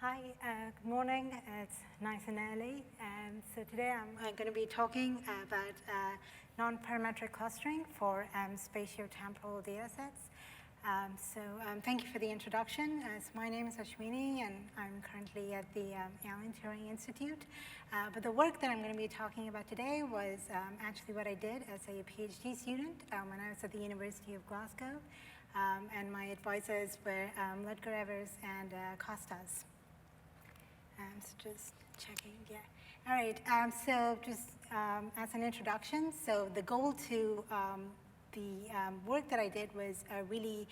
Hi, good morning. It's nice and early. So today I'm going to be talking about non-parametric clustering for spatio-temporal datasets. Thank you for the introduction. So my name is Ashwini, and I'm currently at the Alan Turing Institute. But the work that I'm going to be talking about today was actually what I did as a PhD student when I was at the University of Glasgow. And my advisors were Ludger Evers and Kostas. So just checking, yeah. All right, so just as an introduction, so the goal to the work that I did was really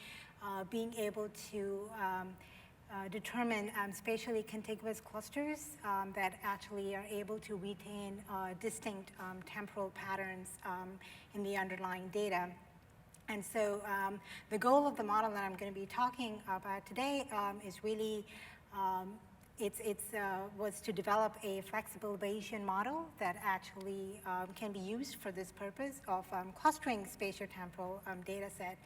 being able to determine spatially contiguous clusters that actually are able to retain distinct temporal patterns in the underlying data. And so the goal of the model that I'm going to be talking about today is really was to develop a flexible Bayesian model that actually can be used for this purpose of clustering spatio-temporal data set.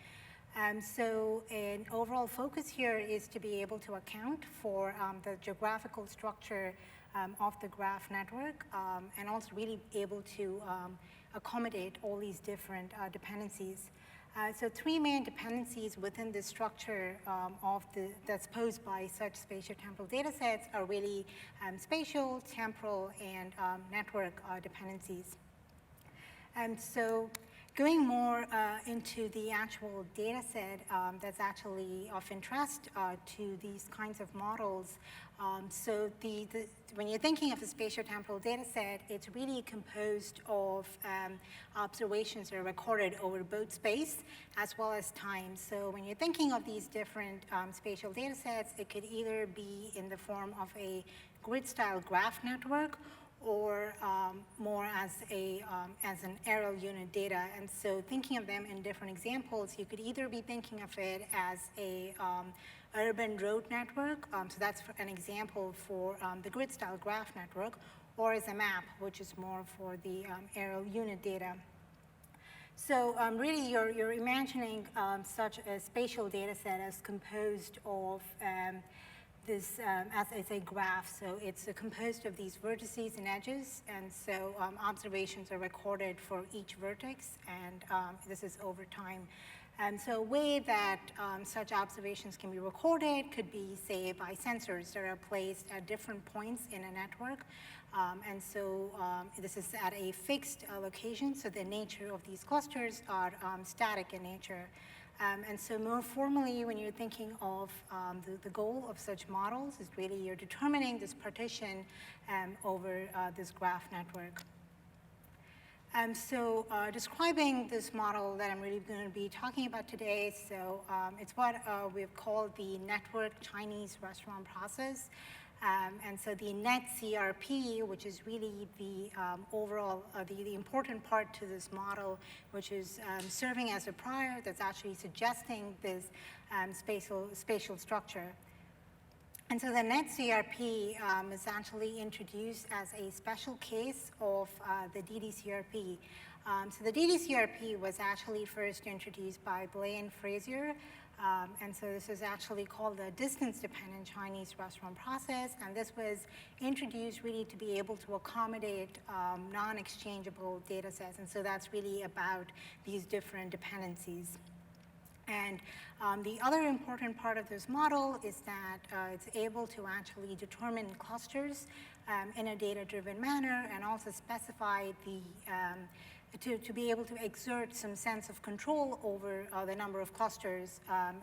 So an overall focus here is to be able to account for the geographical structure of the graph network and also really able to accommodate all these different dependencies. So three main dependencies within the structure that's posed by such spatio-temporal data sets are really spatial, temporal, and network dependencies. So going more into the actual data set that's actually of interest to these kinds of models. So when you're thinking of a spatio-temporal data set, it's really composed of observations that are recorded over both space as well as time. So when you're thinking of these different spatial data sets, it could either be in the form of a grid-style graph network or more as an aerial unit data. And so thinking of them in different examples, you could either be thinking of it as a urban road network, so that's an example for the grid-style graph network, or as a map, which is more for the aerial unit data. So really you're imagining such a spatial data set as composed of this as a graph. So it's composed of these vertices and edges, and so observations are recorded for each vertex, and this is over time. And so a way that such observations can be recorded could be, say, by sensors that are placed at different points in a network. And so this is at a fixed location, so the nature of these clusters are static in nature. And so more formally, when you're thinking of the goal of such models, is really you're determining this partition over this graph network. So describing this model that I'm really going to be talking about today, so it's what we've called the network Chinese restaurant process. And so the net CRP, which is really the overall, the important part to this model, which is serving as a prior that's actually suggesting this spatial structure. And so the net CRP is actually introduced as a special case of the DDCRP. So the DDCRP was actually first introduced by Blay and Frazier. And so this is actually called the distance-dependent Chinese restaurant process. And this was introduced really to be able to accommodate non-exchangeable data sets. And so that's really about these different dependencies. And the other important part of this model is that it's able to actually determine clusters in a data-driven manner and also specify to be able to exert some sense of control over the number of clusters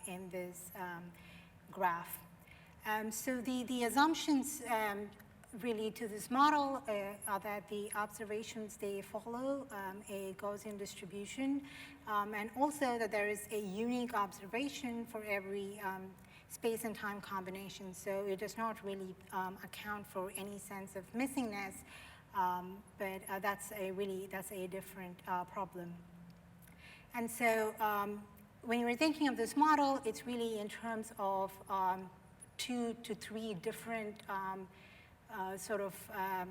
in this graph. So the assumptions really to this model are that the observations, they follow a Gaussian distribution, and also that there is a unique observation for every space and time combination. So it does not really account for any sense of missingness, but that's a different problem. And so when you're thinking of this model, it's really in terms of 2 to 3 different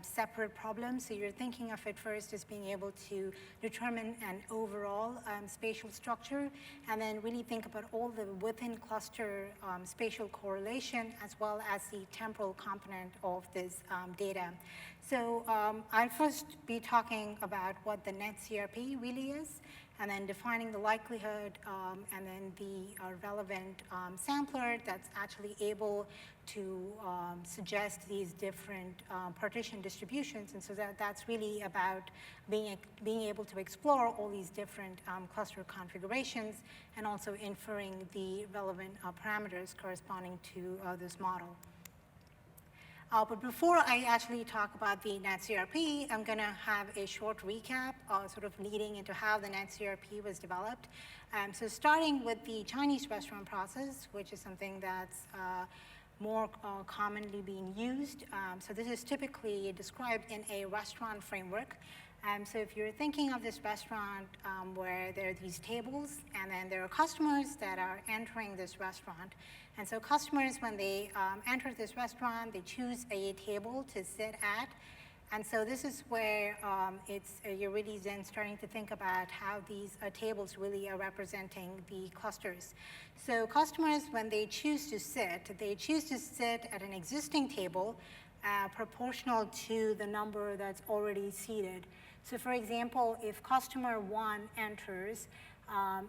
separate problems. So you're thinking of it first as being able to determine an overall spatial structure, and then really think about all the within cluster spatial correlation, as well as the temporal component of this data. So I'll first be talking about what the net CRP really is, and then defining the likelihood, and then the relevant sampler that's actually able to suggest these different partition distributions. And so that's really about being able to explore all these different cluster configurations, and also inferring the relevant parameters corresponding to this model. But before I actually talk about the net CRP, I'm going to have a short recap, sort of leading into how the net CRP was developed. So starting with the Chinese restaurant process, which is something that's more commonly being used. So this is typically described in a restaurant framework. So if you're thinking of this restaurant where there are these tables, and then there are customers that are entering this restaurant. And so customers, when they enter this restaurant, they choose a table to sit at. And so this is where you're really then starting to think about how these tables really are representing the clusters. So customers, when they choose to sit at an existing table proportional to the number that's already seated. So for example, if customer 1 enters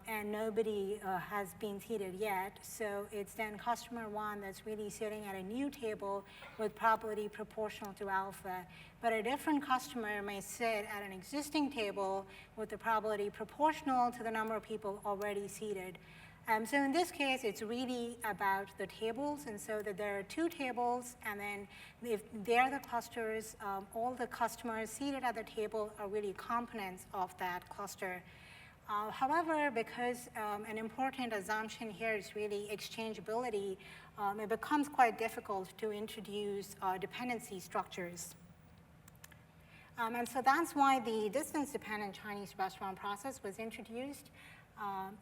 and nobody has been seated yet, so it's then customer 1 that's really sitting at a new table with probability proportional to alpha. But a different customer may sit at an existing table with the probability proportional to the number of people already seated. So in this case, it's really about the tables, and so that there are 2 tables, and then if they're the clusters, all the customers seated at the table are really components of that cluster. However, because an important assumption here is really exchangeability, it becomes quite difficult to introduce dependency structures. And so that's why the distance-dependent Chinese restaurant process was introduced.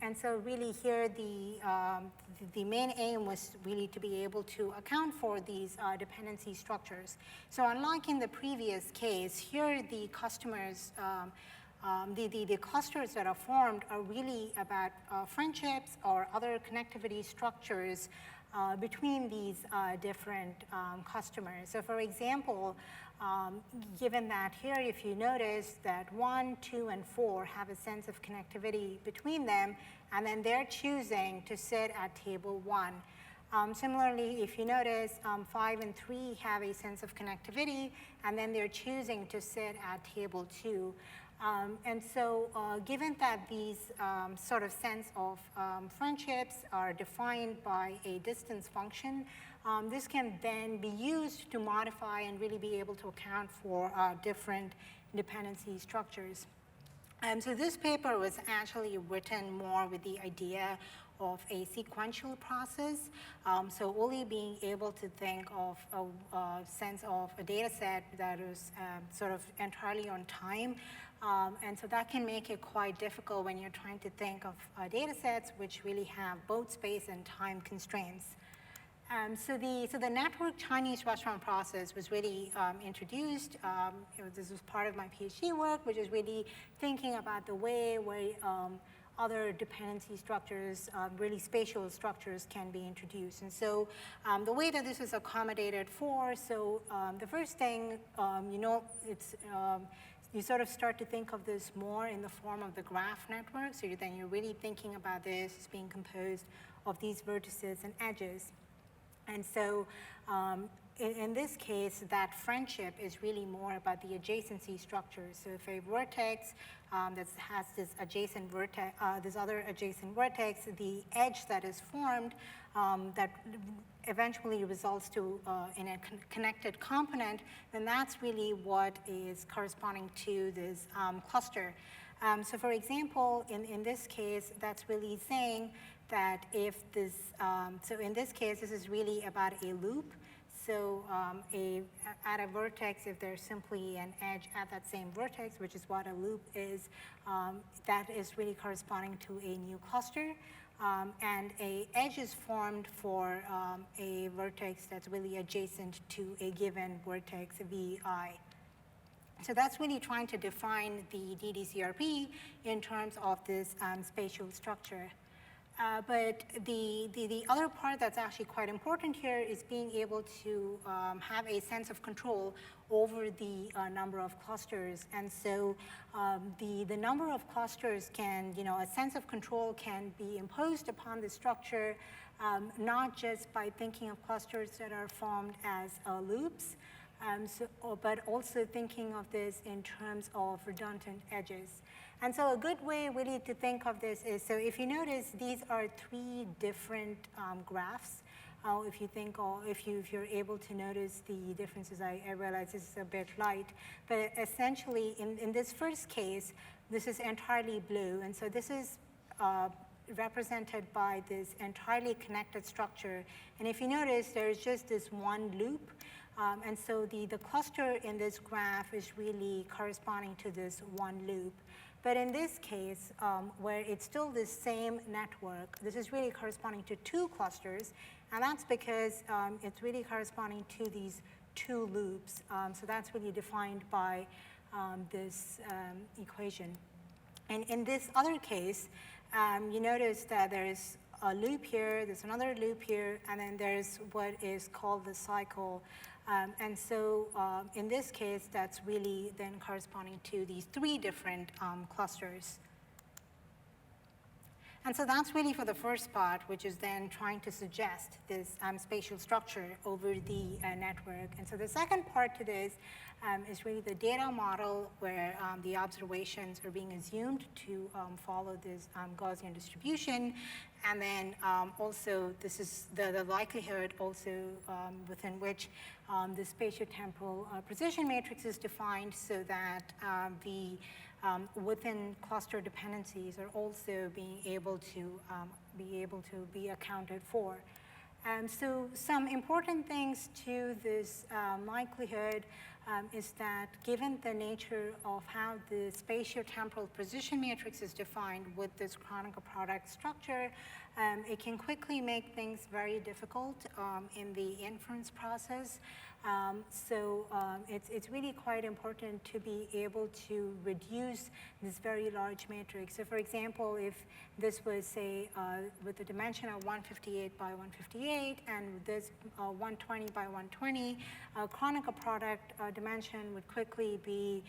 And so really here, the main aim was really to be able to account for these dependency structures. So unlike in the previous case, here the customers, the clusters that are formed are really about friendships or other connectivity structures between these different customers. So for example, given that here, if you notice that 1, 2, and 4 have a sense of connectivity between them, and then they're choosing to sit at table 1. Similarly, if you notice 5 and 3 have a sense of connectivity, and then they're choosing to sit at table 2. And so given that these sort of sense of friendships are defined by a distance function, this can then be used to modify and really be able to account for different dependency structures. So this paper was actually written more with the idea of a sequential process. So only being able to think of a sense of a data set that is sort of entirely on time. And so that can make it quite difficult when you're trying to think of data sets which really have both space and time constraints. So the network Chinese restaurant process was really introduced. This was part of my PhD work, which is really thinking about the way where other dependency structures, really spatial structures, can be introduced. And so the way that this is accommodated for, so the first thing, you sort of start to think of this more in the form of the graph network. So then you're really thinking about this as being composed of these vertices and edges. And so in this case, that friendship is really more about the adjacency structure. So if a vertex that has this adjacent vertex, this other adjacent vertex, the edge that is formed that eventually results to in a connected component, then that's really what is corresponding to this cluster. So for example, in this case, that's really saying that if this, so in this case, this is really about a loop. So at a vertex, if there's simply an edge at that same vertex, which is what a loop is, that is really corresponding to a new cluster. and a edge is formed for a vertex that's really adjacent to a given vertex VI. So that's really trying to define the DDCRP in terms of this spatial structure. But the other part that's actually quite important here is being able to have a sense of control over the number of clusters. And so the number of clusters can, a sense of control can be imposed upon the structure, not just by thinking of clusters that are formed as loops, but also thinking of this in terms of redundant edges. And so a good way really to think of this is, so if you notice, these are three different graphs. If you think, or if you're able to notice the differences, I realize this is a bit light, but essentially in this first case, this is entirely blue, and so this is represented by this entirely connected structure. And if you notice, there's just this one loop. And so the cluster in this graph is really corresponding to this one loop. But in this case, where it's still the same network, this is really corresponding to two clusters, and that's because it's really corresponding to these two loops. So that's really defined by this equation. And in this other case, you notice that there's a loop here, there's another loop here, and then there's what is called the cycle. And so in this case, that's really then corresponding to these three different clusters. And so that's really for the first part, which is then trying to suggest this spatial structure over the network. And so the second part to this is really the data model, where the observations are being assumed to follow this Gaussian distribution. And then also, this is the likelihood also within which the spatio-temporal precision matrix is defined, so that the within cluster dependencies are also being able to be accounted for. So some important things to this likelihood is that given the nature of how the spatio-temporal precision matrix is defined with this Kronecker product structure, it can quickly make things very difficult in the inference process. So it's really quite important to be able to reduce this very large matrix. So for example, if this was, say, with a dimension of 158 by 158, and this 120 by 120, Kronecker product dimension would quickly be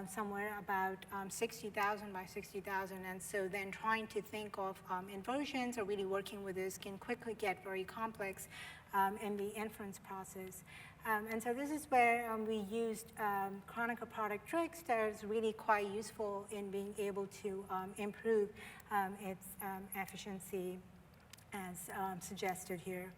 somewhere about 60,000 by 60,000. And so then trying to think of inversions or really working with this can quickly get very complex in the inference process. And so this is where we used Kronecker product tricks that is really quite useful in being able to improve its efficiency as suggested here.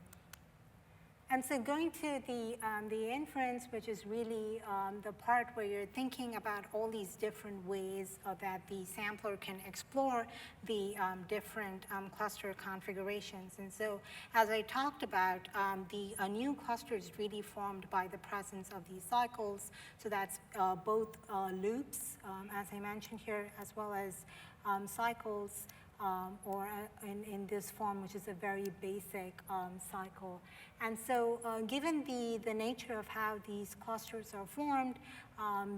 And so going to the inference, which is really the part where you're thinking about all these different ways that the sampler can explore the different cluster configurations. And so as I talked about, a new cluster is really formed by the presence of these cycles. So that's both loops, as I mentioned here, as well as cycles, or in this form, which is a very basic cycle. And so given the nature of how these clusters are formed,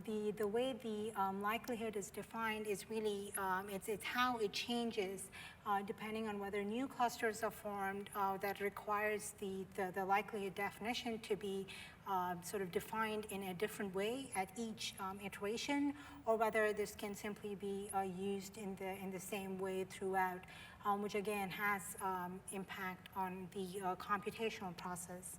the way the likelihood is defined is really, it's how it changes depending on whether new clusters are formed that requires the likelihood definition to be sort of defined in a different way at each iteration, or whether this can simply be used in the same way throughout, which again has impact on the computational process.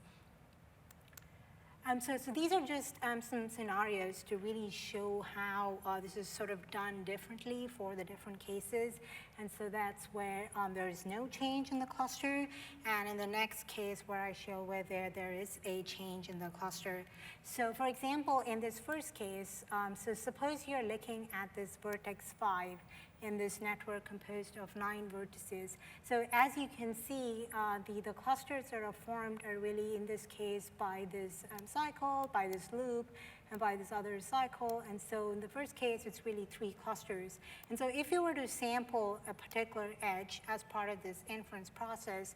So these are just some scenarios to really show how this is sort of done differently for the different cases. And so that's where there is no change in the cluster. And in the next case where I show where there is a change in the cluster. So for example, in this first case, so suppose you're looking at this vertex 5 in this network composed of 9 vertices. So as you can see, the clusters that are formed are really, in this case, by this cycle, by this loop, and by this other cycle. And so in the first case, it's really 3 clusters. And so if you were to sample a particular edge as part of this inference process,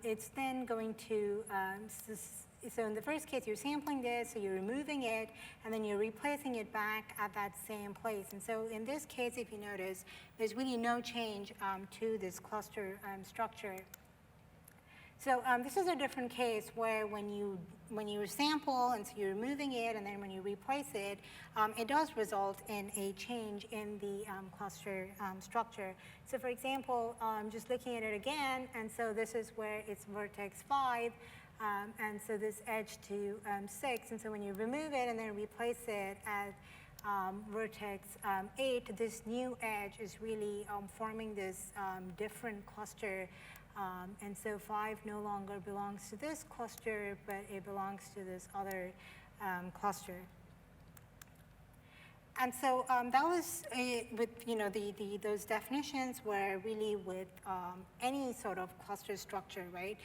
it's then going to, so in the first case, you're sampling this, so you're removing it, and then you're replacing it back at that same place. And so in this case, if you notice, there's really no change to this cluster structure. So this is a different case where when you sample, and so you're removing it, and then when you replace it, it does result in a change in the cluster structure. So for example, just looking at it again, and so this is where it's vertex 5, and so this edge to 6, and so when you remove it and then replace it at vertex 8, this new edge is really forming this different cluster. And so 5 no longer belongs to this cluster, but it belongs to this other cluster. And so that was with, those definitions were really with any sort of cluster structure, right?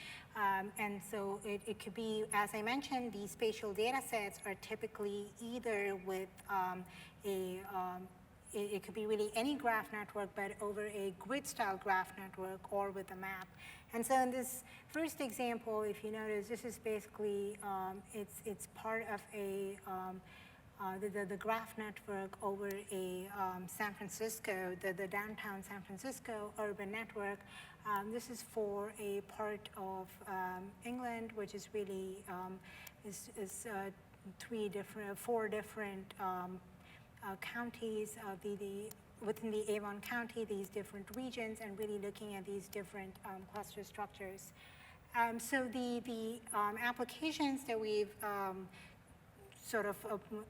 And so it could be, as I mentioned, these spatial data sets are typically either with it could be really any graph network, but over a grid-style graph network or with a map. And so in this first example, if you notice, this is basically, it's part of a, the graph network over a San Francisco, the downtown San Francisco urban network. This is for a part of England, which is really, four different counties, within the Avon County, these different regions, and really looking at these different cluster structures. So the applications that we've sort of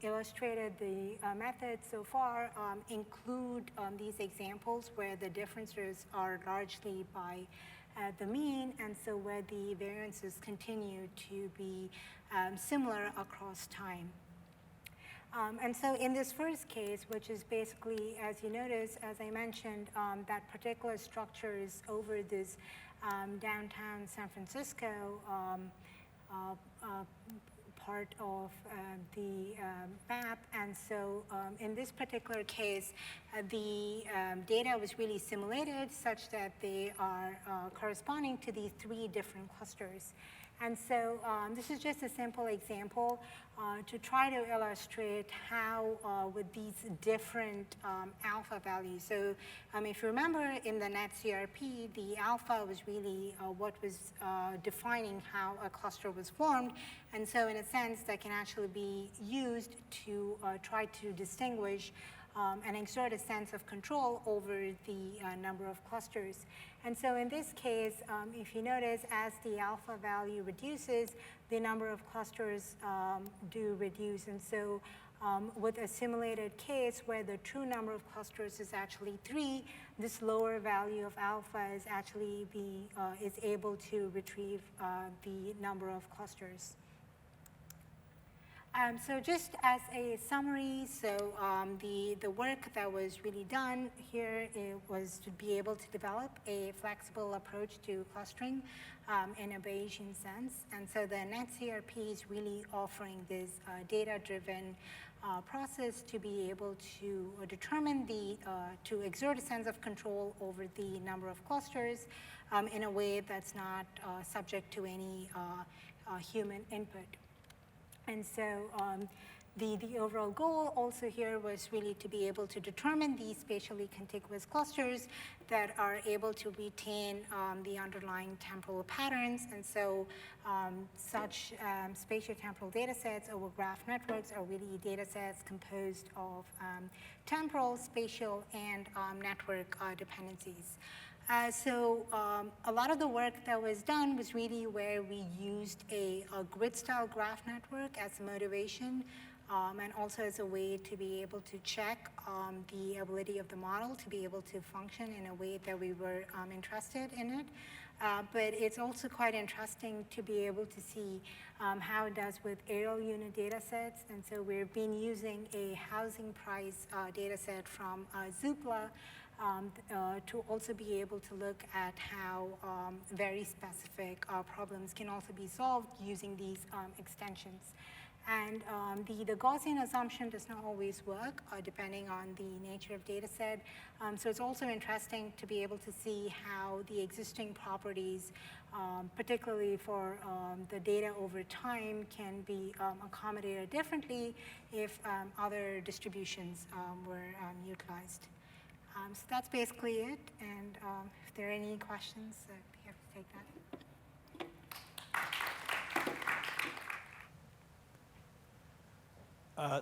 illustrated the method so far include these examples where the differences are largely by the mean, and so where the variances continue to be similar across time. And so in this first case, which is basically, as you notice, as I mentioned, that particular structure is over this downtown San Francisco part of the map. And so in this particular case, the data was really simulated such that they are corresponding to these 3 different clusters. And so this is just a simple example to try to illustrate how with these different alpha values. So if you remember in the NetCRP, the alpha was really what was defining how a cluster was formed. And so in a sense, that can actually be used to try to distinguish and exert a sense of control over the number of clusters. And so in this case, if you notice, as the alpha value reduces, the number of clusters do reduce. And so with a simulated case where the true number of clusters is actually 3, this lower value of alpha is actually is able to retrieve the number of clusters. So just as a summary, so the work that was really done here was to be able to develop a flexible approach to clustering in a Bayesian sense. And so the NetCRP is really offering this data-driven process to be able to determine to exert a sense of control over the number of clusters in a way that's not subject to any human input. And so the overall goal also here was really to be able to determine these spatially contiguous clusters that are able to retain the underlying temporal patterns. And so such spatio-temporal data sets over graph networks are really data sets composed of temporal, spatial, and network dependencies. So a lot of the work that was done was really where we used a grid-style graph network as a motivation and also as a way to be able to check the ability of the model to be able to function in a way that we were interested in it. But it's also quite interesting to be able to see how it does with aerial unit data sets. And so we've been using a housing price data set from Zoopla to also be able to look at how very specific problems can also be solved using these extensions. And the Gaussian assumption does not always work depending on the nature of data set. So it's also interesting to be able to see how the existing properties, particularly for the data over time, can be accommodated differently if other distributions were utilized. So that's basically it. And if there are any questions, I'd be happy to take that.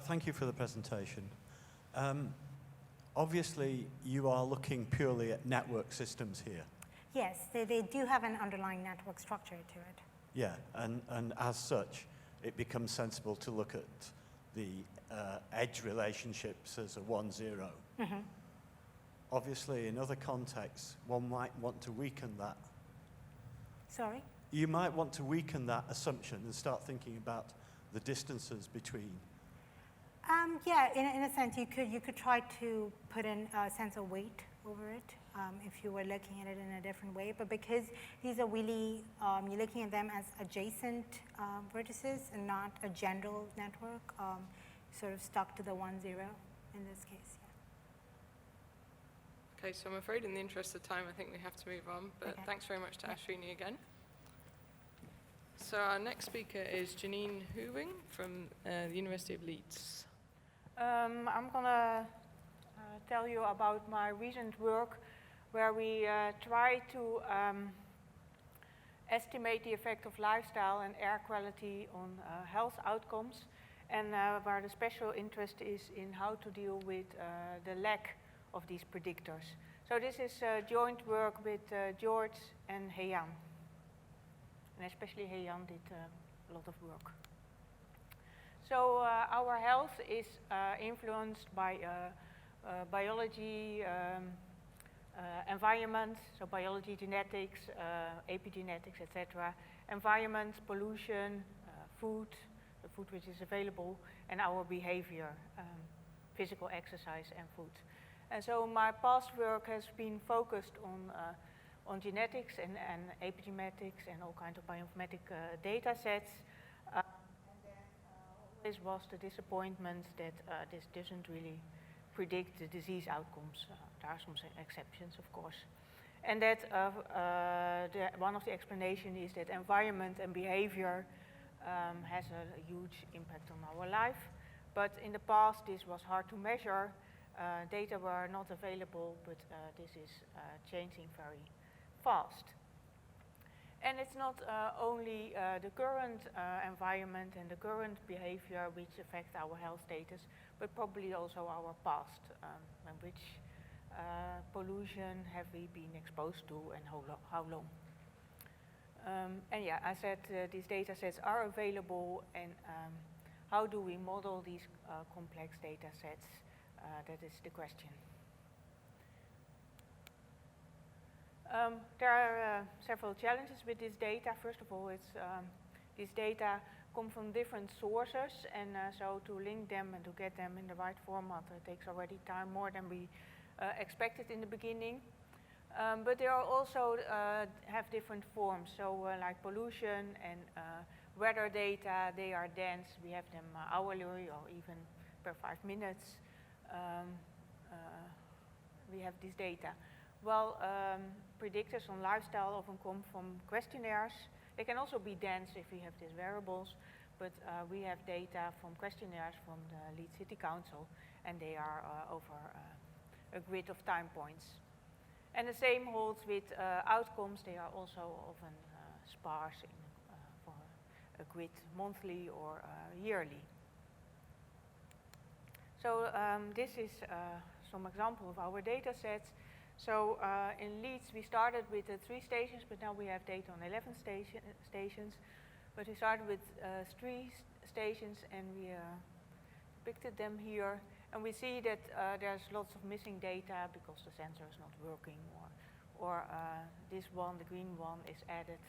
Thank you for the presentation. Obviously, you are looking purely at network systems here. Yes, they do have an underlying network structure to it. Yeah, and as such, it becomes sensible to look at the edge relationships as a 1-0. Mm-hmm. Obviously, in other contexts, one might want to weaken that. Sorry? You might want to weaken that assumption and start thinking about the distances between. Yeah, in a sense, you could try to put in a sense of weight over it if you were looking at it in a different way. But because these are really, you're looking at them as adjacent vertices and not a general network, sort of stuck to the 1-0 in this case. Yeah. Okay, so I'm afraid in the interest of time, I think we have to move on. But okay. Thanks very much to Ashwini again. So our next speaker is Jeanine Houwing from the University of Leeds. I'm going to tell you about my recent work where we try to estimate the effect of lifestyle and air quality on health outcomes, and where the special interest is in how to deal with the lack of these predictors. So this is joint work with George and Jeanine, and especially Jeanine did a lot of work. So our health is influenced by biology, environment, so biology, genetics, epigenetics, etc. Environment, pollution, food, the food which is available, and our behavior, physical exercise and food. And so my past work has been focused on genetics and epigenetics and all kinds of bioinformatic data sets. This was the disappointment that this doesn't really predict the disease outcomes. There are some exceptions, of course. And that one of the explanations is that environment and behavior has a huge impact on our life. But in the past, this was hard to measure. Data were not available, but this is changing very fast. And it's not only the current environment and the current behavior which affect our health status, but probably also our past, and which pollution have we been exposed to and how long. And yeah, I said these data sets are available, and how do we model these complex data sets? That is the question. There are several challenges with this data. First of all, these data come from different sources, and so to link them and to get them in the right format takes already time, more than we expected in the beginning. But they are also have different forms. So like pollution and weather data, they are dense. We have them hourly or even per 5 minutes. We have this data. Well, predictors on lifestyle often come from questionnaires. They can also be dense if we have these variables, but we have data from questionnaires from the Leeds City Council, and they are over a grid of time points. And the same holds with outcomes. They are also often sparse for a grid monthly or yearly. So this is some example of our data sets. So in Leeds, we started with 3 stations, but now we have data on 11 stations. But we started with 3 stations, and we depicted them here. And we see that there's lots of missing data because the sensor is not working, or this one, the green one, is added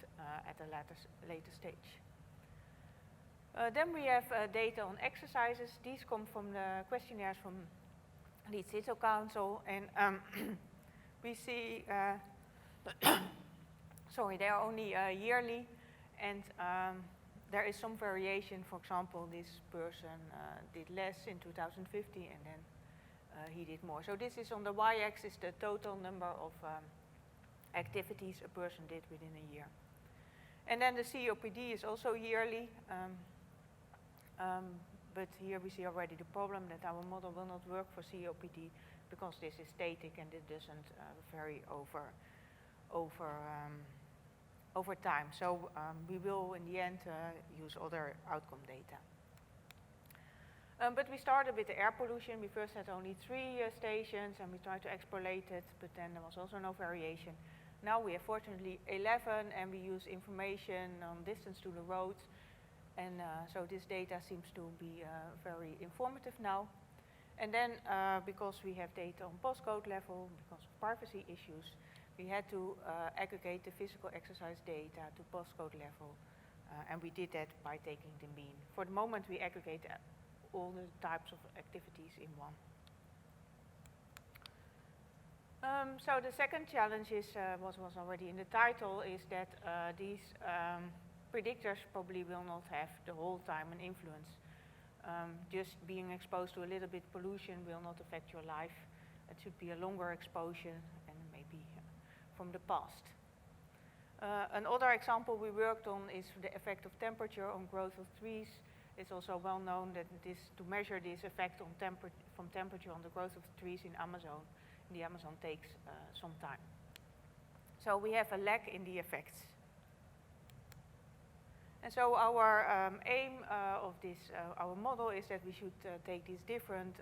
at a later stage. Then we have data on exercises. These come from the questionnaires from Leeds City Council, and we see, sorry, they are only yearly, and there is some variation. For example, this person did less in 2050 and then he did more. So this is on the y-axis the total number of activities a person did within a year. And then the COPD is also yearly, but here we see already the problem that our model will not work for COPD because this is static and it doesn't vary over time. So we will in the end use other outcome data. But we started with the air pollution. We first had only 3 stations and we tried to extrapolate it, but then there was also no variation. Now we have fortunately 11 and we use information on distance to the roads. And so this data seems to be very informative now. And then because we have data on postcode level, because of privacy issues, we had to aggregate the physical exercise data to postcode level. And we did that by taking the mean. For the moment we aggregate all the types of activities in one. So the second challenge is, was already in the title, is that these predictors probably will not have the whole time an influence. Just being exposed to a little bit pollution will not affect your life. It should be a longer exposure and maybe from the past. Another example we worked on is the effect of temperature on growth of trees. It's also well known that to measure this effect on from temperature on the growth of trees in the Amazon takes some time. So we have a lag in the effects. And so our aim of this, our model is that we should take these different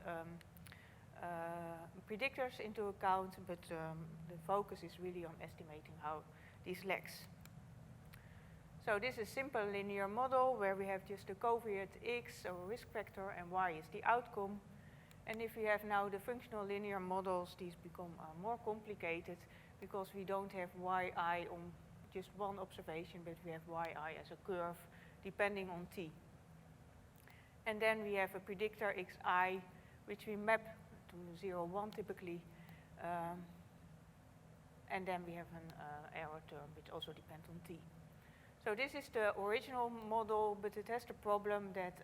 predictors into account, but the focus is really on estimating how these lags. So this is a simple linear model where we have just a covariate x, so a risk factor, and y is the outcome. And if we have now the functional linear models, these become more complicated because we don't have yi on just one observation, but we have yi as a curve depending on t. And then we have a predictor xi, which we map to 0, 1 typically. And then we have an error term, which also depends on t. So this is the original model, but it has the problem that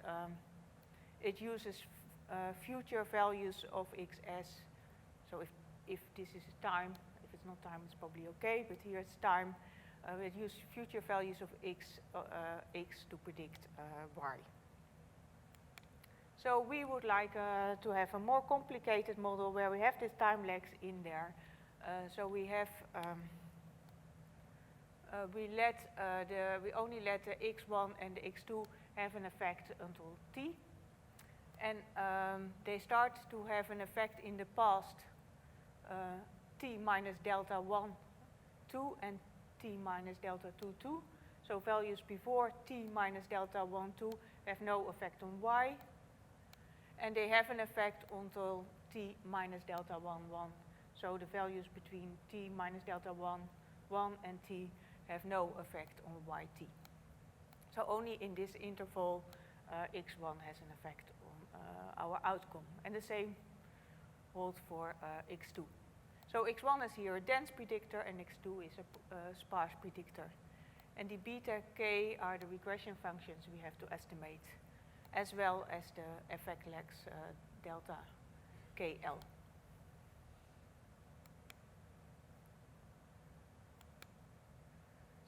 it uses future values of xs. So if this is time, if it's not time, it's probably okay, but here it's time. It uses future values of x to predict y. So we would like to have a more complicated model where we have these time lags in there. So we have we only let the x1 and the x2 have an effect until t. And they start to have an effect in the past, t minus delta 1, 2, and t minus delta 2, 2. So values before t minus delta 1, 2 have no effect on y. And they have an effect until t minus delta 1, 1. So the values between t minus delta 1, 1 and t have no effect on yt. So only in this interval x1 has an effect on our outcome. And the same holds for x2. So x1 is here a dense predictor and x2 is a sparse predictor. And the beta k are the regression functions we have to estimate, as well as the effect lags delta kl.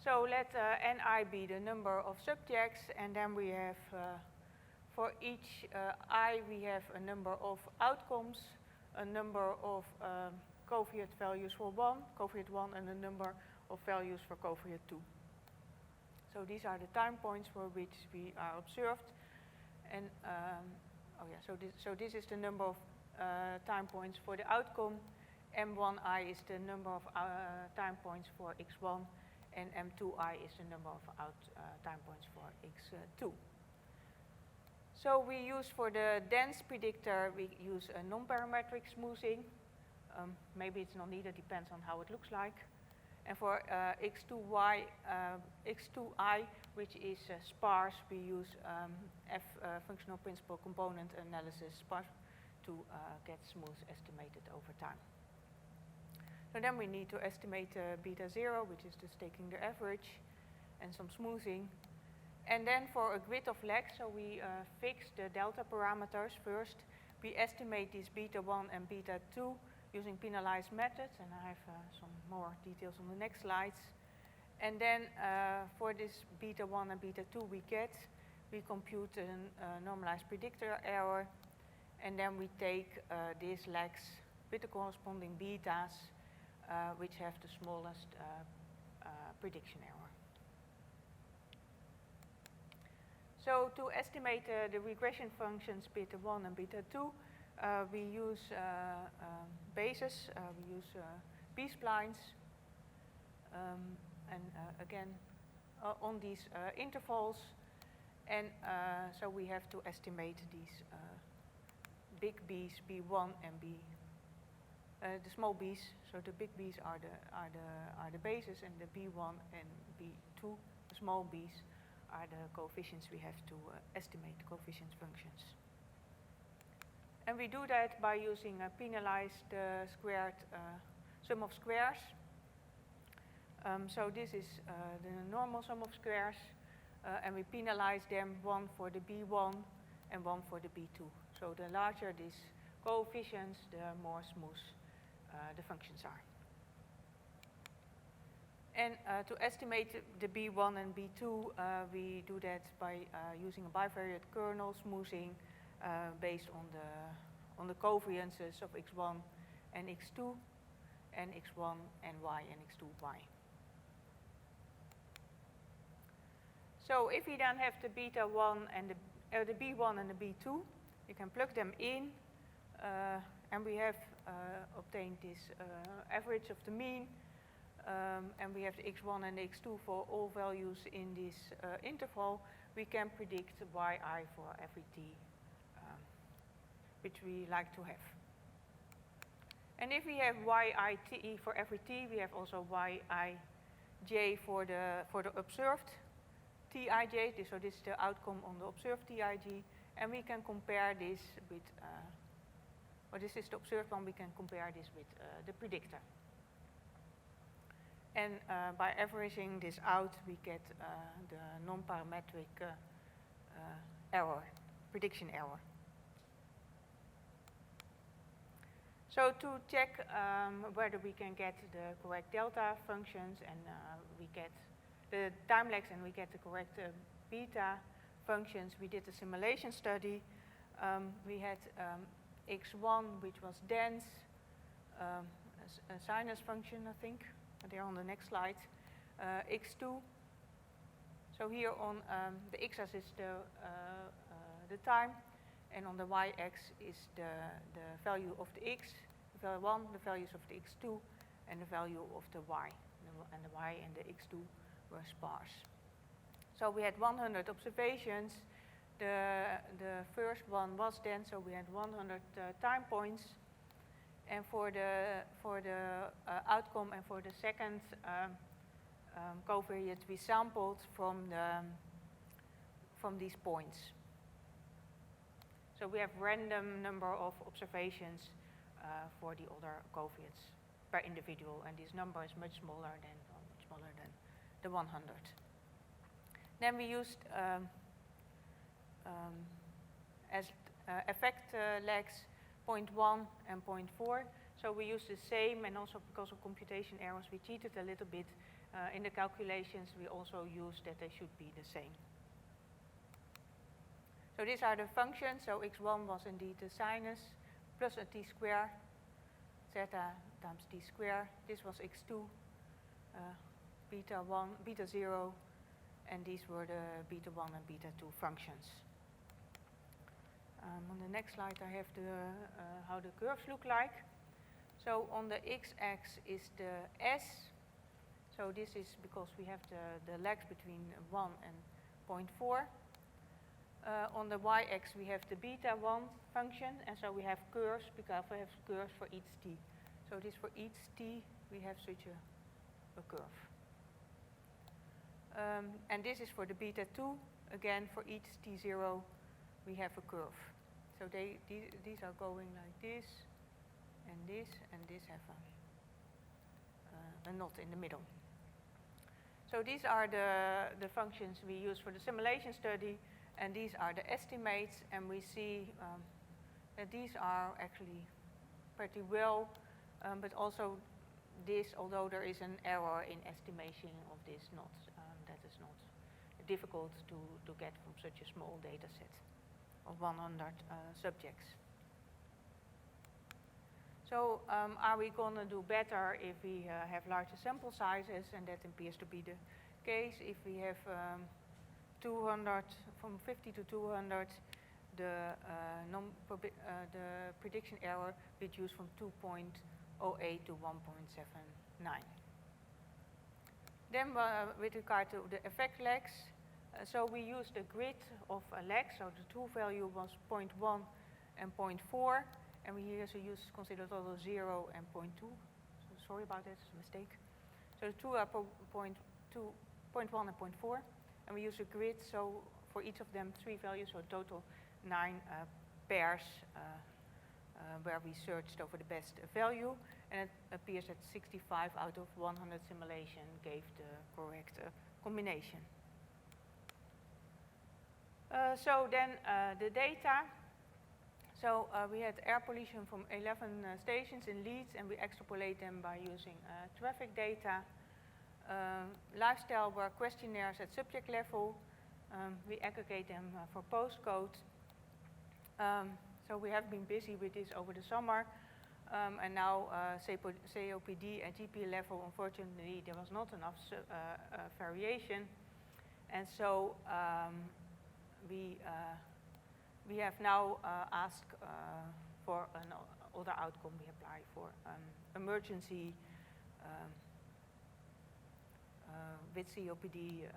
So let ni be the number of subjects, and then we have, for each I, we have a number of outcomes, a number of covariate values for covariate 1, and a number of values for covariate 2. So these are the time points for which we are observed. And, so this is the number of time points for the outcome. M1i is the number of time points for x1. And M2i is the number of time points for x2. So we use for the dense predictor, we use a nonparametric smoothing. Maybe it's not needed, depends on how it looks like. And for x2i, which is sparse, we use functional principal component analysis sparse to get smooth estimated over time. So then we need to estimate beta 0, which is just taking the average, and some smoothing. And then for a grid of legs, so we fix the delta parameters first. We estimate these beta 1 and beta 2 using penalized methods, and I have some more details on the next slides. And then for this beta 1 and beta 2 we compute a normalized predictor error, and then we take these legs with the corresponding betas, which have the smallest prediction error. So to estimate the regression functions beta 1 and beta 2, we use bases, we use B-splines, and again on these intervals, and so we have to estimate these big B's, B1 and the small B's. So the big B's are the bases, and the B1 and B2, the small B's, are the coefficients we have to estimate, the coefficient functions. And we do that by using a penalized squared sum of squares. So this is the normal sum of squares, and we penalize them, one for the B1 and one for the B2. So the larger these coefficients, the more smooth the functions are. And to estimate the B1 and B2, we do that by using a bivariate kernel smoothing based on the covariances of x1 and x2, and x1 and y and x2 y. So if we then have the beta 1 and the B1 and the B2, you can plug them in, and we have obtained this average of the mean, and we have the x1 and the x2 for all values in this interval. We can predict yi for every t, which we like to have. And if we have yit for every t, we have also yij for the observed tij. So this is the outcome on the observed tij, and we can compare this with, or this is the observed one. We can compare this with the predictor. And by averaging this out, we get the nonparametric error, prediction error. So to check whether we can get the correct delta functions, and we get the time lags and we get the correct beta functions, we did a simulation study. We had x1, which was dense, a sinus function, I think. They're on the next slide. x2. So here on the x-axis is the time, and on the y-axis is the value of the x, the value 1, the values of the x2, and the value of the y. And the y and the x2 were sparse. So we had 100 observations. The first one was dense, so we had 100 time points. And for the outcome and for the second covariate, we sampled from these points. So we have random number of observations for the other covariates per individual, and this number is much smaller than the 100. Then we used as effect legs 0.1 and 0.4. So we used the same, and also because of computation errors, we cheated a little bit in the calculations. We also used that they should be the same. So these are the functions. So x1 was indeed the sinus plus a t square, zeta times t square. This was x2, beta 1, beta 0, and these were the beta 1 and beta 2 functions. On the next slide, I have how the curves look like. So on the x-axis is the s. So this is because we have the legs between 1 and 0.4. On the y-axis, we have the beta 1 function, and so we have curves because we have curves for each t. So this for each t, we have such a curve. And this is for the beta 2. Again, for each t0, we have a curve. So these are going like this, and this have a knot in the middle. So these are the functions we use for the simulation study, and these are the estimates, and we see that these are actually pretty well, but also this, although there is an error in estimation of this, that is not difficult to get from such a small data set of 100 subjects. So are we going to do better if we have larger sample sizes? And that appears to be the case. If we have 200, from 50 to 200, the prediction error reduced from 2.08 to 1.79. Then with regard to the effect lags, so we used a grid of lags, so the true value was 0.1 and 0.4. And we here also consider total 0 and 0.2. So sorry about that, it's a mistake. So the two are 0.1 and 0.4. And we use a grid, so for each of them 3 values, so total 9 pairs where we searched over the best value. And it appears that 65 out of 100 simulation gave the correct combination. So then the data. So we had air pollution from 11 stations in Leeds, and we extrapolate them by using traffic data. Lifestyle were questionnaires at subject level. We aggregate them for postcode. So we have been busy with this over the summer. And now COPD at GP level, unfortunately, there was not enough variation. And so we have now asked for another outcome. We apply for emergency with COPD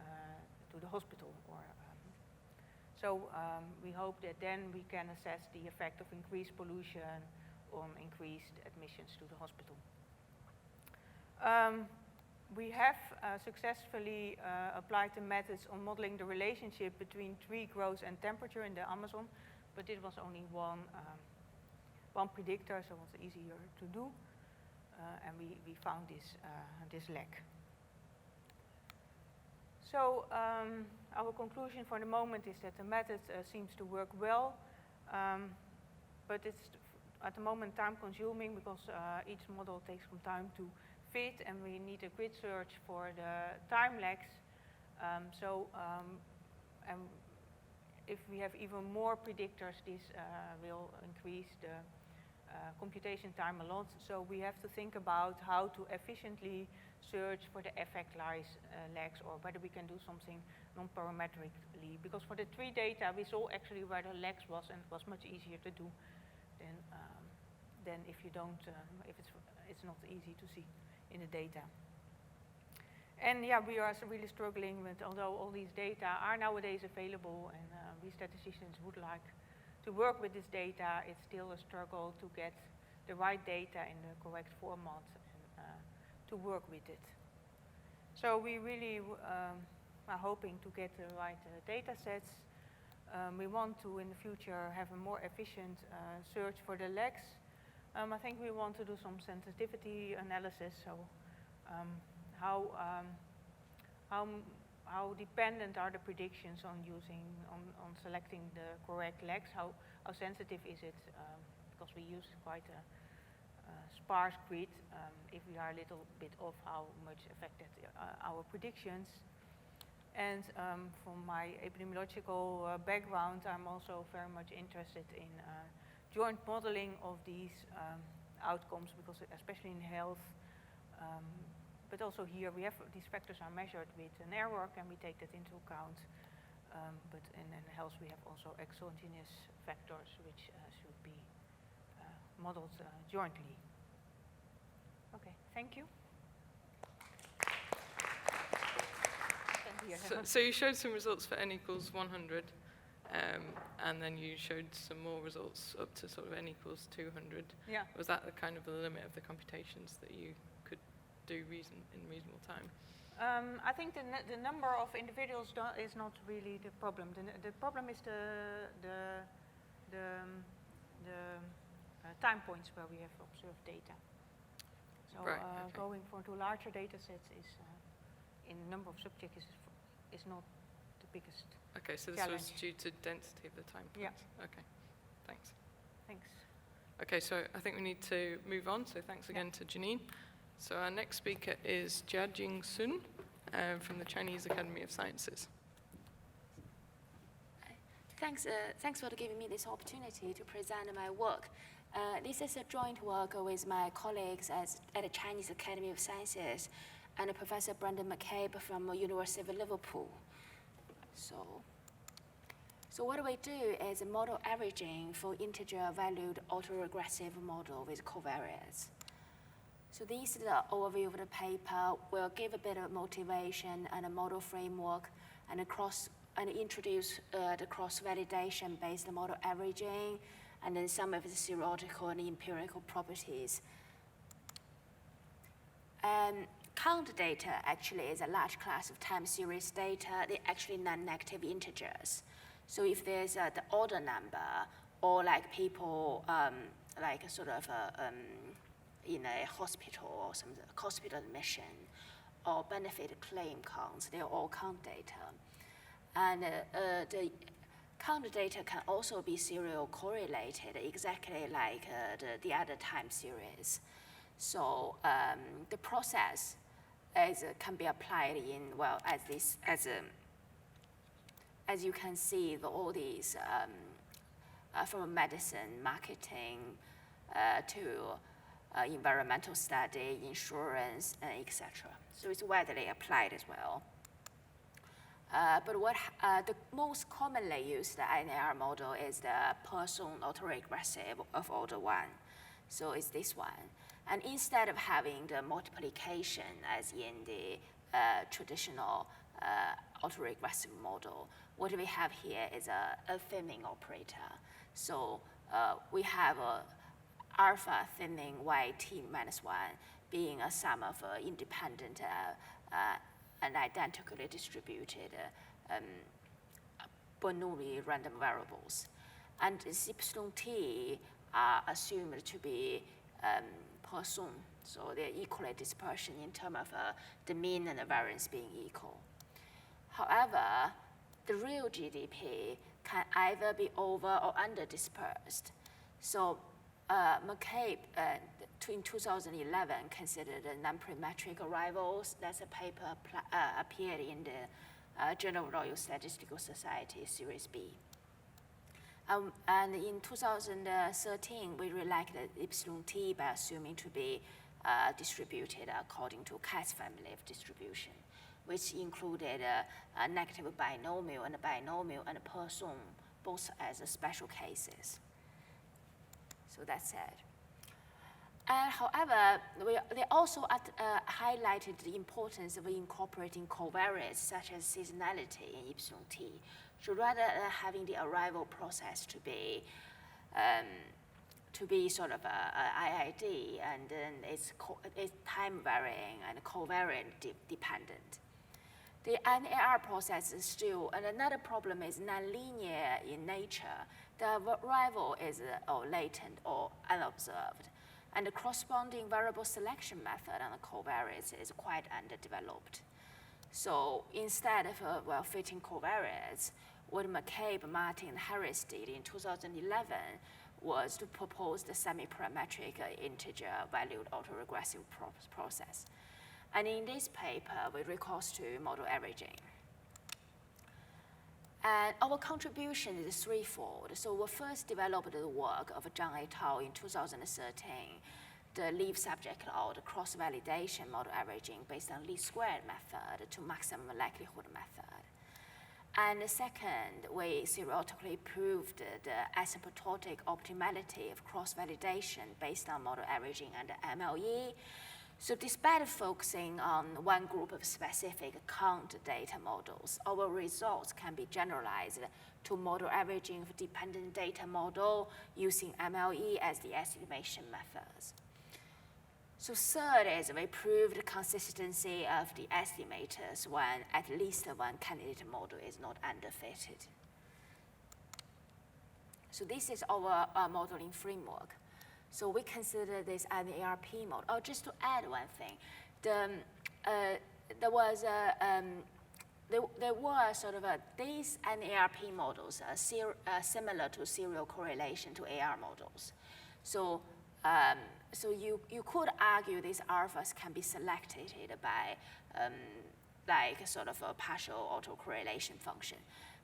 to the hospital. So we hope that then we can assess the effect of increased pollution on increased admissions to the hospital. We have successfully applied the methods on modeling the relationship between tree growth and temperature in the Amazon, but it was only one predictor, so it was easier to do, and we found this lag. So our conclusion for the moment is that the method seems to work well, but it's at the moment time-consuming because each model takes some time to fit, and we need a grid search for the time lags. And if we have even more predictors, this will increase the computation time a lot. So we have to think about how to efficiently search for the effect lags, or whether we can do something non-parametrically. Because for the tree data, we saw actually where the lags was, and it was much easier to do than if you don't, if it's not easy to see in the data. And yeah, we are really struggling with, although all these data are nowadays available, and we statisticians would like to work with this data, it's still a struggle to get the right data in the correct format and to work with it. So we really are hoping to get the right data sets. We want to, in the future, have a more efficient search for the lags. I think we want to do some sensitivity analysis, so how dependent are the predictions on selecting the correct lags? How sensitive is it? Because we use quite a sparse grid. If we are a little bit off, how much affected our predictions? And from my epidemiological background, I'm also very much interested in joint modeling of these outcomes, because especially in health, but also here we have these factors are measured with an error, and we take that into account. But in health we have also exogenous factors which should be modeled jointly. Okay, thank you. So you showed some results for n equals 100, and then you showed some more results up to sort of n equals 200. Yeah. Was that the kind of the limit of the computations that you could do in reasonable time? I think the number of individuals is not really the problem. The problem is the time points where we have observed data. So right, okay. Going to larger data sets in number of subjects is not the biggest Okay, so this challenge. was due to density of the time Yeah. points. Okay, thanks. Thanks. Okay, so I think we need to move on, so thanks again to Jeanine. So our next speaker is Jiajing from the Chinese Academy of Sciences. Thanks for giving me this opportunity to present my work. This is a joint work with my colleagues at the Chinese Academy of Sciences and Professor Brendan McCabe from the University of Liverpool. So what we do is a model averaging for integer-valued autoregressive model with covariates. So this is the overview of the paper. We'll give a bit of motivation and a model framework and introduce the cross-validation based model averaging, and then some of the theoretical and empirical properties. Count data actually is a large class of time series data. They're actually non-negative integers. So if there's the order number, or like people like sort of in a hospital or some hospital admission, or benefit claim counts, they're all count data. And the count data can also be serial correlated, exactly like the other time series. So the process can be applied in, well, as you can see, all these from medicine, marketing, to environmental study, insurance, etc. So it's widely applied as well. But the most commonly used NAR model is the Poisson autoregressive of order 1. So it's this one. And instead of having the multiplication as in the traditional autoregressive model, what we have here is a thinning operator. So we have a alpha thinning yt minus 1 being a sum of independent and identically distributed Bernoulli random variables. And this epsilon t are assumed to be Poisson, so they're equally dispersion in terms of the mean and the variance being equal. However, the real GDP can either be over or under dispersed. So McCabe in 2011 considered the nonparametric arrivals. That's a paper appeared in the Journal of Royal Statistical Society, Series B. And in 2013, we relaxed epsilon t by assuming to be distributed according to Katz family of distribution, which included a negative binomial and a Poisson, both as special cases. So that's it. However, they also highlighted the importance of incorporating covariates such as seasonality in epsilon t. So rather than having the arrival process to be sort of a IID, and then it's time varying and covariant dependent. The NAR process is still, and another problem is nonlinear in nature. The arrival is latent or unobserved. And the corresponding variable selection method on the covariates is quite underdeveloped. So instead of fitting covariates, what McCabe, Martin, and Harris did in 2011 was to propose the semi-parametric integer-valued autoregressive process. And in this paper, we recourse to model averaging. And our contribution is threefold. So we first developed the work of Zhang et al. In 2013, the leaf subject law, the cross-validation model averaging based on least squared method to maximum likelihood method. And the second, we theoretically proved the asymptotic optimality of cross-validation based on model averaging and MLE. So despite focusing on one group of specific count data models, our results can be generalized to model averaging of dependent data model using MLE as the estimation methods. So third is we proved the consistency of the estimators when at least one candidate model is not underfitted. So this is our modeling framework. So we consider this an ARP model. Oh, just to add one thing, there was there were sort of these NARP models are similar to serial correlation to AR models. So, so you could argue these alphas can be selected by like sort of a partial autocorrelation function.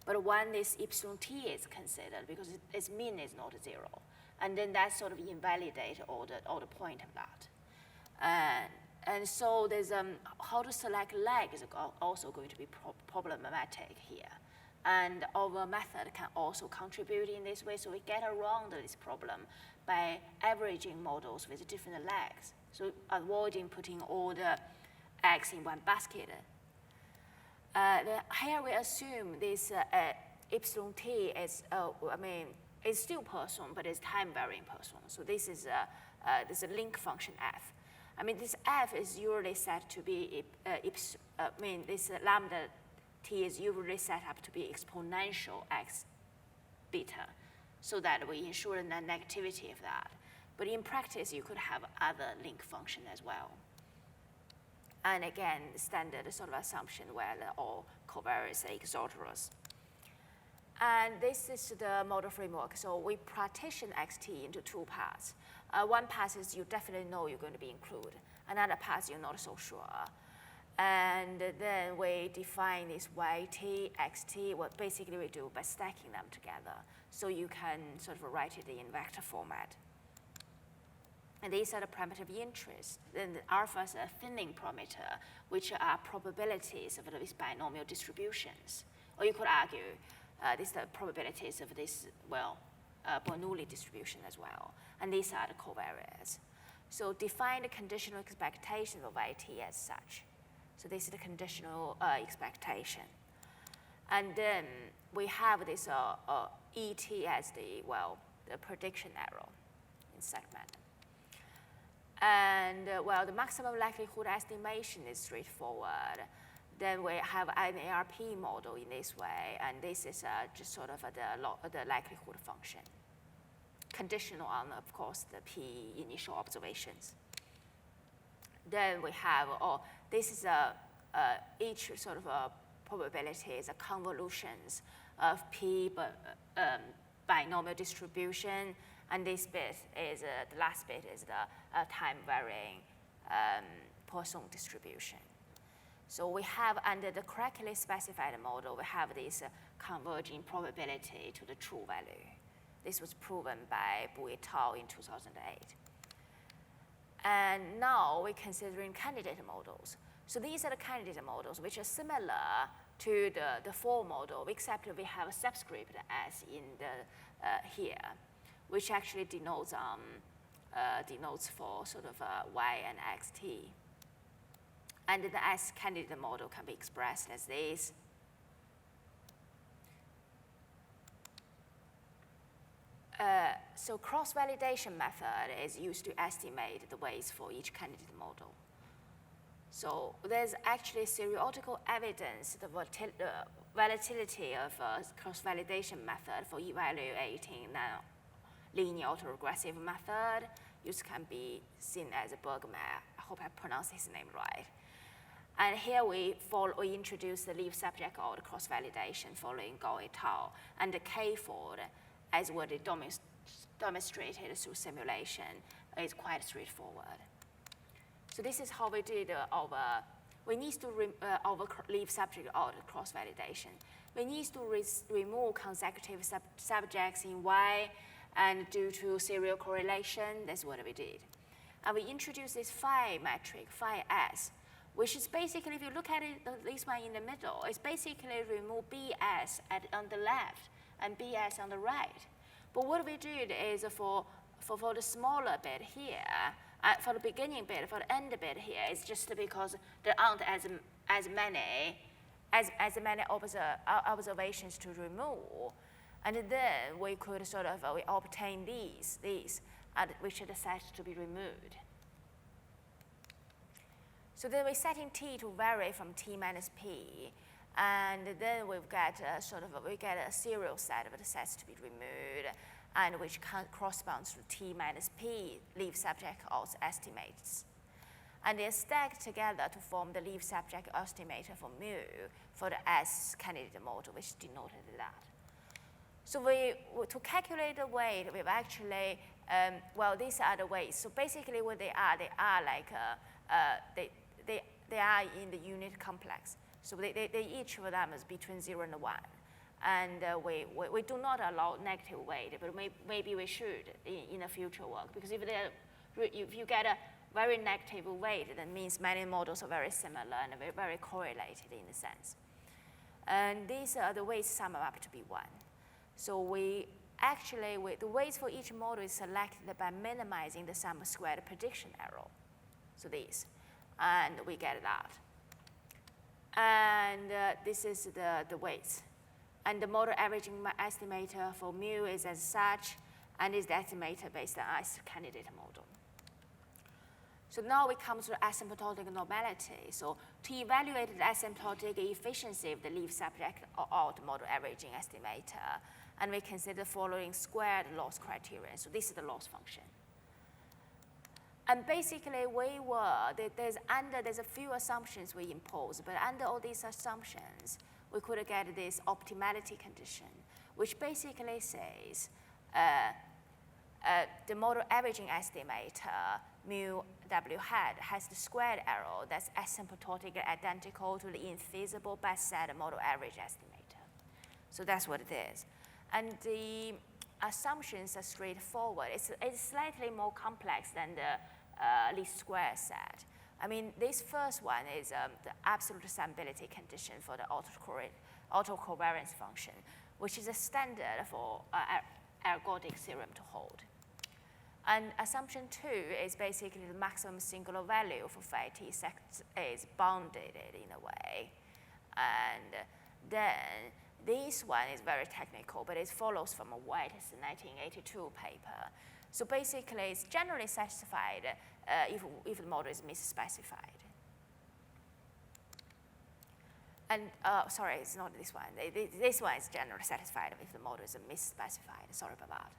But when this epsilon t is considered, because its mean is not 0, and then that sort of invalidates all the point of that. And so there's how to select lag is also going to be problematic here. And our method can also contribute in this way, so we get around this problem by averaging models with different lags. So avoiding putting all the eggs in one basket. Here we assume this epsilon t is, it's still Person, but it's time-varying Person. So this is a link function f. I mean, this f is usually set to be, this lambda t is usually set up to be exponential x beta, so that we ensure the non-negativity of that. But in practice, you could have other link function as well. And again, standard sort of assumption where all covariates are exogenous. And this is the model framework. So we partition xt into 2 parts. One part is you definitely know you're going to be included. Another part you're not so sure. And then we define this yt, xt, what basically we do by stacking them together. So you can sort of write it in vector format. And these are the parameters of interest. Then the alpha is a thinning parameter, which are probabilities of these binomial distributions. Or you could argue these are the probabilities of this, Bernoulli distribution as well. And these are the covariates. So define the conditional expectation of yt as such. So this is the conditional expectation. And then we have this et as the prediction error in segment. And the maximum likelihood estimation is straightforward. Then we have an ARP model in this way, and this is just sort of the likelihood function, conditional on, of course, the p initial observations. Then we have, this is each sort of probability is a convolutions of p binomial distribution. And this bit is, the last bit is the time-varying Poisson distribution. So we have, under the correctly specified model, we have this converging probability to the true value. This was proven by Bu et al. In 2008. And now we're considering candidate models. So these are the candidate models, which are similar to the 4 model, except we have a subscript s in the here, which actually denotes for sort of y and xt. And the S candidate model can be expressed as this. So cross-validation method is used to estimate the weights for each candidate model. So there's actually seriological evidence the volatility of cross-validation method for evaluating linear autoregressive method. This can be seen as a Bergman. I hope I pronounced his name right. And here we introduce the leaf subject order cross-validation following Gao et al. And the k-fold, as what it demonstrated through simulation, is quite straightforward. So this is how we did we need to leaf subject order cross-validation. We need to remove consecutive subjects in Y, and due to serial correlation, that's what we did. And we introduced this phi metric, phi s, which is basically, if you look at it, this one in the middle, it's basically remove bs on the left and bs on the right. But what we did is for the smaller bit here, for the beginning bit, for the end bit here, it's just because there aren't as many observations to remove. And then we could sort of we obtain these which are the sets to be removed. So then we're setting t to vary from t minus p, and then we've got we get a serial set of the sets to be removed, and which corresponds to t minus p leaf subject also estimates. and they're stacked together to form the leaf subject estimator for mu for the S candidate model, which denoted that. So to calculate the weight, we've actually, these are the weights. So basically what they are like, they are in the unit complex. So they each of them is between 0 and 1. And we do not allow negative weight, but maybe we should in the future work, because if you get a very negative weight, that means many models are very similar and very correlated in a sense. And these are the weights sum up to be 1. So the weights for each model is selected by minimizing the sum squared prediction error. So these, and we get that. And this is the weights. And the model averaging estimator for mu is as such, and is the estimator based on S candidate model. So now we come to the asymptotic normality. So to evaluate the asymptotic efficiency of the leaf subject or the model averaging estimator, and we consider the following squared loss criterion. So this is the loss function. And basically there's a few assumptions we impose, but under all these assumptions, we could get this optimality condition, which basically says the model averaging estimator, mu w hat, has the squared error that's asymptotically identical to the infeasible best set model average estimator. So that's what it is. And the assumptions are straightforward. It's slightly more complex than the least square set. I mean, this first one is the absolute stability condition for the autocovariance function, which is a standard for ergodic theorem to hold. And assumption 2 is basically the maximum singular value for phi t is bounded in a way. And then this one is very technical, but it follows from a White's 1982 paper. So basically, it's generally satisfied if the model is misspecified. And sorry, it's not this one. This one is generally satisfied if the model is misspecified. Sorry about that.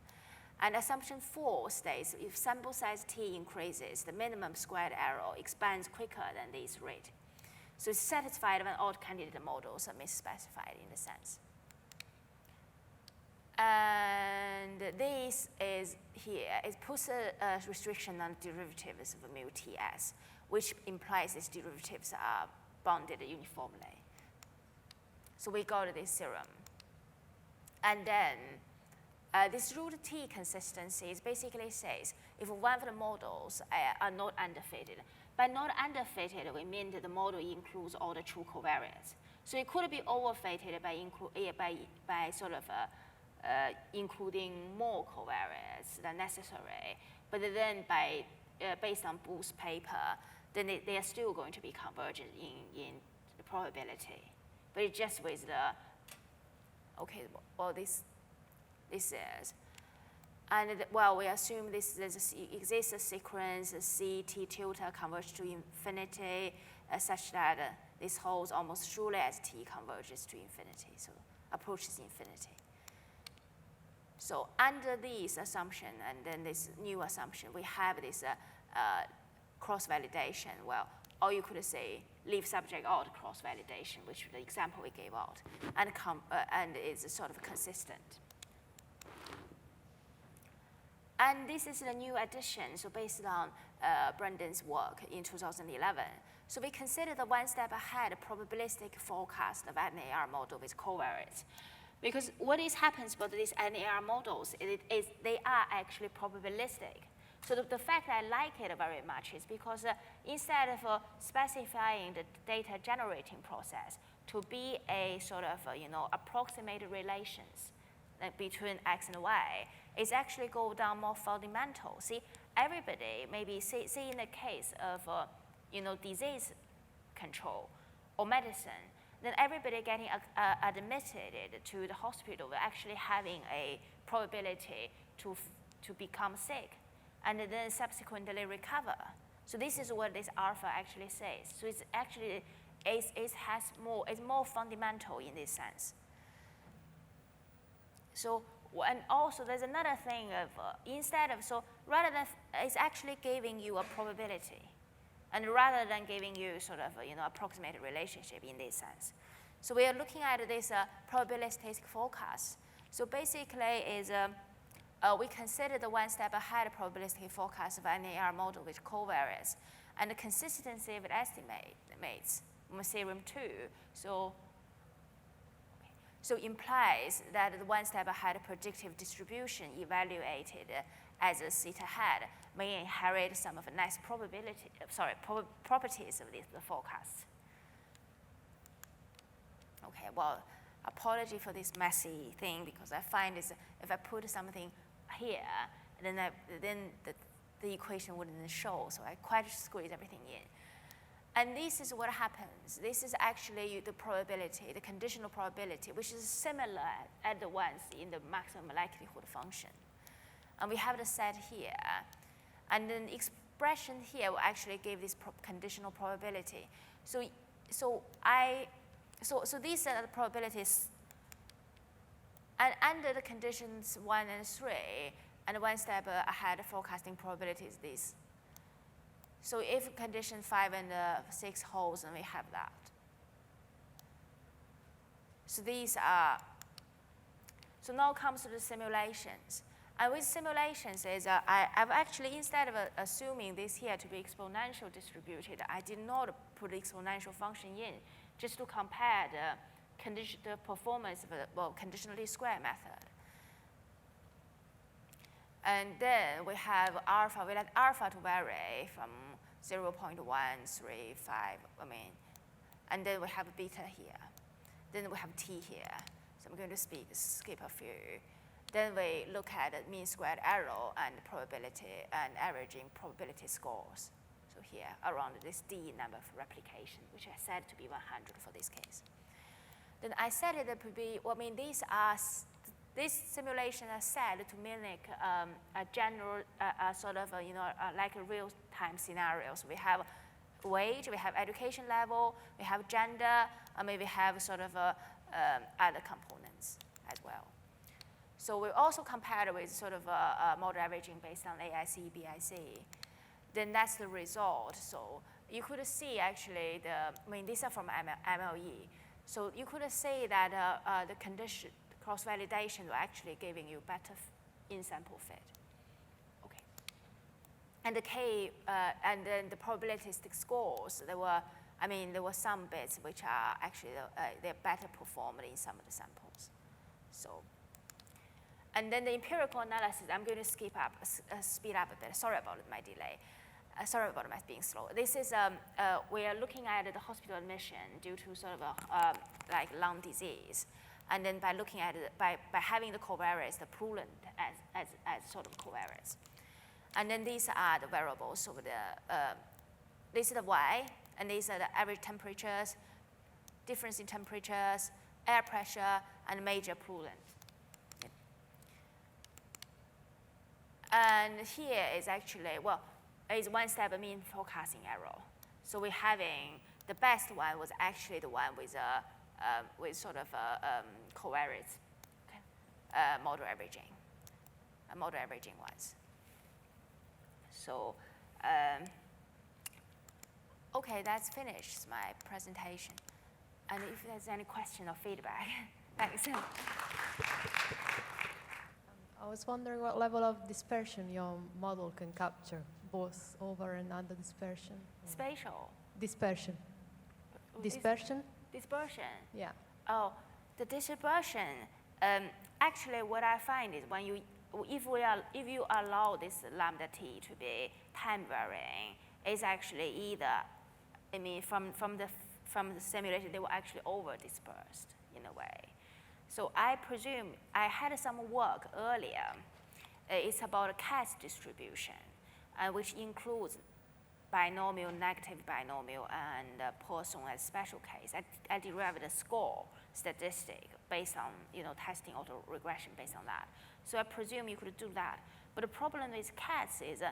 And assumption 4 states if sample size t increases, the minimum squared error expands quicker than this rate. So it's satisfied when all candidate models are misspecified in a sense. And this is here. It puts a restriction on derivatives of mu ts, which implies these derivatives are bounded uniformly. So we go to this theorem. And then this root t consistency basically says if one of the models are not underfitted. By not underfitted, we mean that the model includes all the true covariates. So it could be overfitted by sort of including more covariates than necessary. But then based on Booth's paper, then they are still going to be convergent in the probability. But it's just with the, okay, well, this is. And we assume exists a sequence, C, T tilde converges to infinity, such that this holds almost surely as T converges to infinity, so approaches infinity. So under this assumption and then this new assumption, we have this cross-validation. Well, or you could say leave subject out cross-validation, which is the example we gave out, and is sort of consistent. And this is a new addition, so based on Brendan's work in 2011. So we consider the one step ahead probabilistic forecast of NAR model with covariates. Because what happens with these NAR models is they are actually probabilistic. So the fact I like it very much is because instead of specifying the data generating process to be a sort of approximate relations between X and Y, it's actually go down more fundamental. See, everybody maybe see in the case of disease control or medicine, then everybody getting admitted to the hospital actually having a probability to become sick and then subsequently recover. So this is what this alpha actually says. So it's actually it's more fundamental in this sense. So and also there's another thing of rather than it's actually giving you a probability. and rather than giving you sort of approximate relationship in this sense. So we are looking at this probabilistic forecast. So basically is we consider the one step ahead probabilistic forecast of NAR model with covariates and the consistency of estimates from theorem 2. So implies that the one step ahead predictive distribution evaluated as a theta hat may inherit some of the nice properties of the forecast. Okay, well, apology for this messy thing because I find this, if I put something here, then the equation wouldn't show, so I quite squeeze everything in. And this is what happens. This is actually the probability, the conditional probability, which is similar at the ones in the maximum likelihood function. And we have the set here. And then the expression here will actually give this conditional probability. So these are the probabilities. And under the conditions 1 and 3, and one step ahead forecasting probability is this. So if condition 5 and 6 holds, then we have that. So these are, so now comes to the simulations. And with simulations is I've actually, instead of assuming this here to be exponential distributed, I did not put the exponential function in, just to compare the performance of the conditional least square method. And then we have alpha. We let alpha to vary from 0.135, and then we have beta here. Then we have t here. So I'm going to skip a few. Then we look at the mean squared error and probability and averaging probability scores. So here, around this d number of replication, which I set to be 100 for this case. Then I set it to be, these simulations are set to mimic a general sort of, like a real-time scenarios. We have wage, we have education level, we have gender, maybe we have sort of other components as well. So we also compared with sort of model averaging based on AIC, BIC. Then that's the result. So you could see actually these are from MLE. So you could say that the condition cross-validation were actually giving you better in-sample fit. Okay. And the and then the probabilistic scores, there were some bits which are actually, they're better performed in some of the samples. So, and then the empirical analysis, I'm going to speed up a bit. Sorry about my delay. Sorry about my being slow. This is, we are looking at the hospital admission due to sort of like lung disease. And then by looking at it, by having the covariates, the poolant as sort of covariates. And then these are the variables. So this is the Y, and these are the average temperatures, difference in temperatures, air pressure, and major poolant. And here is actually, is one step mean forecasting error. So we're having, the best one was actually the one with sort of covariates, okay? Model averaging ones. So, okay, that's finished my presentation. And if there's any question or feedback, thanks. I was wondering what level of dispersion your model can capture, both over and under dispersion. Spatial. Dispersion. Dispersion? Dispersion. Yeah. Oh, the dispersion. Actually, what I find is if you allow this lambda t to be time varying, it's actually either, from the simulation, they were actually over dispersed in a way. So I presume I had some work earlier. It's about a CAS distribution, which includes binomial, negative binomial, and Poisson as special case. I derived a score statistic based on testing autoregression based on that. So I presume you could do that. But the problem with CATs is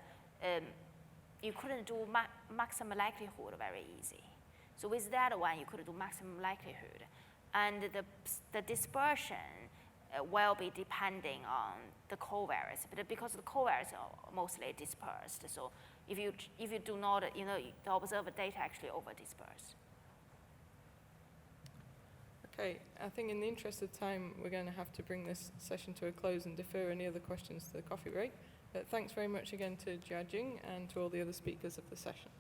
you couldn't do maximum likelihood very easy. So with that one, you could do maximum likelihood. And the dispersion will be depending on the covariates, but because the covariates are mostly dispersed, so if you do not, the observer data actually over-disperse. Okay, I think in the interest of time, we're going to have to bring this session to a close and defer any other questions to the coffee break. But thanks very much again to Jiajing and to all the other speakers of the session.